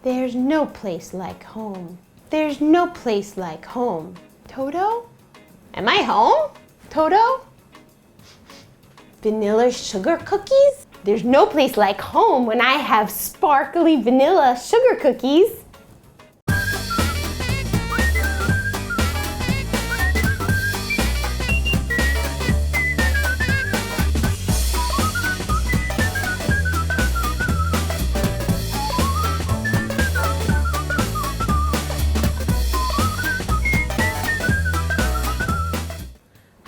There's no place like home. There's no place like home. Toto? Am I home? Toto? Vanilla sugar cookies? There's no place like home when I have sparkly vanilla sugar cookies.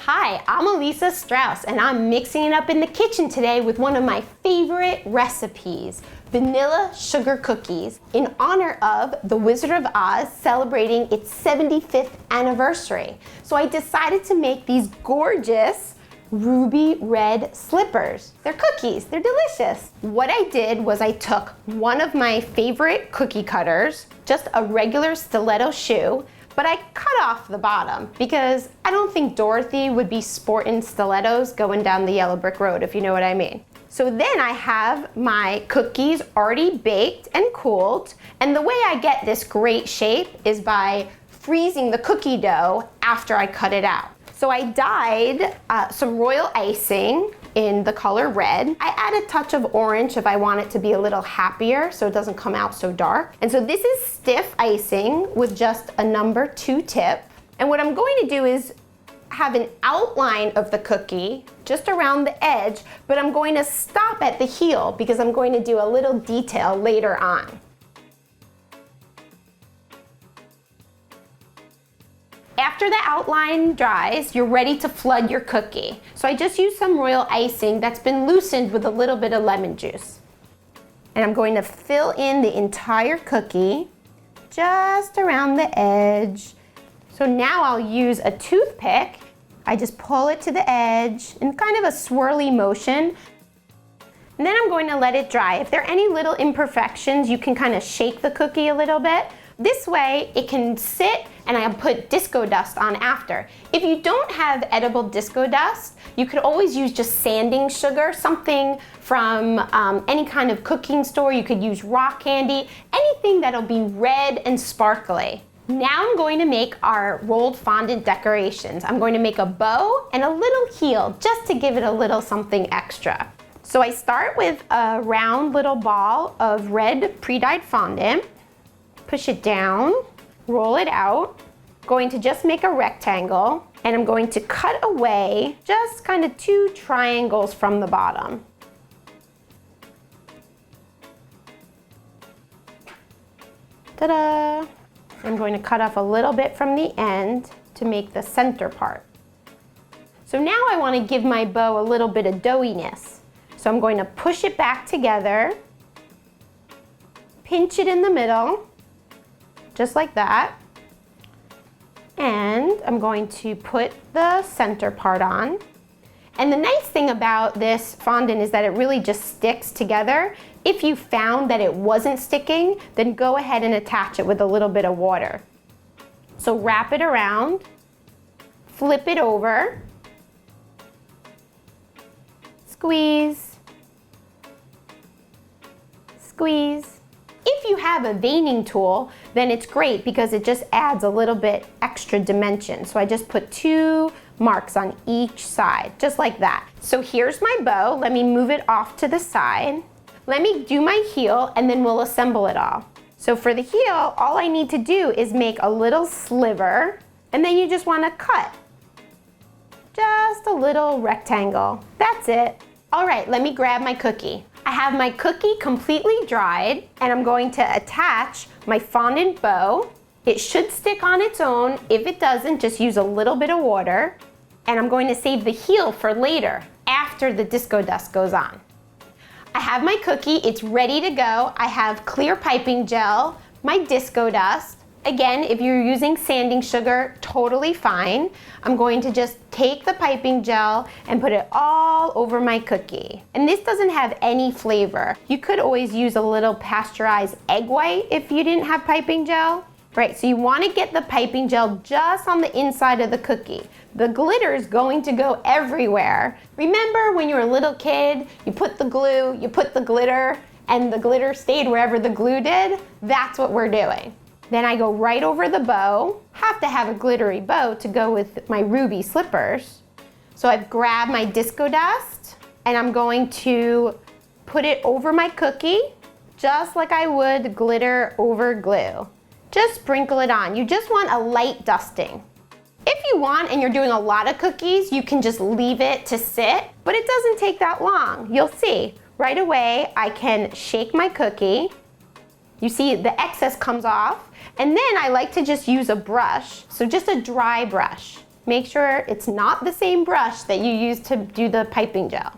Hi, I'm Elisa Strauss, and I'm mixing it up in the kitchen today with one of my favorite recipes, vanilla sugar cookies, in honor of The Wizard of Oz celebrating its 75th anniversary. So I decided to make these gorgeous ruby red slippers. They're cookies, they're delicious. What I did was I took one of my favorite cookie cutters, just a regular stiletto shoe, but I cut off the bottom because I don't think Dorothy would be sporting stilettos going down the yellow brick road, if you know what I mean. So then I have my cookies already baked and cooled, and the way I get this great shape is by freezing the cookie dough after I cut it out. So I dyed some royal icing in the color red. I add a touch of orange if I want it to be a little happier so it doesn't come out so dark. And so this is stiff icing with just a number 2 tip. And what I'm going to do is have an outline of the cookie just around the edge, but I'm going to stop at the heel because I'm going to do a little detail later on. After the outline dries, you're ready to flood your cookie. So I just used some royal icing that's been loosened with a little bit of lemon juice. And I'm going to fill in the entire cookie just around the edge. So now I'll use a toothpick. I just pull it to the edge in kind of a swirly motion. And then I'm going to let it dry. If there are any little imperfections, you can kind of shake the cookie a little bit. This way it can sit, and I put disco dust on after. If you don't have edible disco dust, you could always use just sanding sugar, something from any kind of cooking store. You could use rock candy, anything that'll be red and sparkly. Now I'm going to make our rolled fondant decorations. I'm going to make a bow and a little heel just to give it a little something extra. So I start with a round little ball of red pre-dyed fondant. Push it down, roll it out. Going to just make a rectangle, and I'm going to cut away just kind of 2 triangles from the bottom. Ta-da! I'm going to cut off a little bit from the end to make the center part. So now I want to give my bow a little bit of doughiness. So I'm going to push it back together, pinch it in the middle, just like that. And I'm going to put the center part on. And the nice thing about this fondant is that it really just sticks together. If you found that it wasn't sticking, then go ahead and attach it with a little bit of water. So wrap it around, flip it over, squeeze, squeeze. If you have a veining tool, then it's great because it just adds a little bit extra dimension. So I just put 2 marks on each side, just like that. So here's my bow. Let me move it off to the side. Let me do my heel, and then we'll assemble it all. So for the heel, all I need to do is make a little sliver, and then you just want to cut. Just a little rectangle. That's it. All right, let me grab my cookie. I have my cookie completely dried, and I'm going to attach my fondant bow. It should stick on its own. If it doesn't, just use a little bit of water. And I'm going to save the heel for later, after the disco dust goes on. I have my cookie, it's ready to go. I have clear piping gel, my disco dust. Again, if you're using sanding sugar, totally fine. I'm going to just take the piping gel and put it all over my cookie. And this doesn't have any flavor. You could always use a little pasteurized egg white if you didn't have piping gel. Right, so you want to get the piping gel just on the inside of the cookie. The glitter is going to go everywhere. Remember when you were a little kid, you put the glue, you put the glitter, and the glitter stayed wherever the glue did, that's what we're doing. Then I go right over the bow. Have to have a glittery bow to go with my ruby slippers. So I've grabbed my disco dust and I'm going to put it over my cookie, just like I would glitter over glue. Just sprinkle it on. You just want a light dusting. If you want and you're doing a lot of cookies, you can just leave it to sit, but it doesn't take that long. You'll see. Right away, I can shake my cookie. You see the excess comes off, and then I like to just use a brush, so just a dry brush. Make sure it's not the same brush that you use to do the piping gel.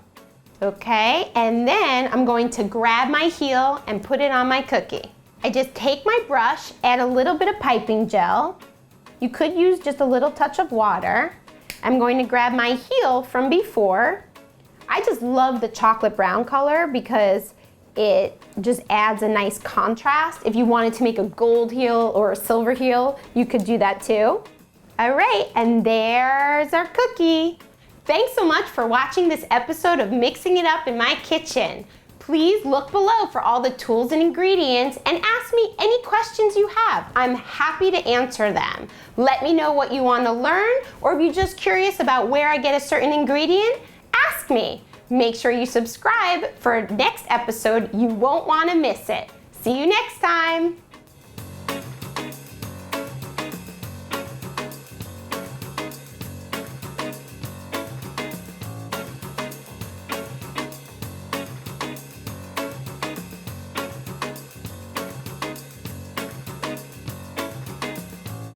Okay, and then I'm going to grab my heel and put it on my cookie. I just take my brush, add a little bit of piping gel. You could use just a little touch of water. I'm going to grab my heel from before. I just love the chocolate brown color because it just adds a nice contrast. If you wanted to make a gold heel or a silver heel, you could do that too. All right, and there's our cookie. Thanks so much for watching this episode of Mixing It Up in My Kitchen. Please look below for all the tools and ingredients and ask me any questions you have. I'm happy to answer them. Let me know what you want to learn, or if you're just curious about where I get a certain ingredient, ask me. Make sure you subscribe for next episode. You won't want to miss it. See you next time.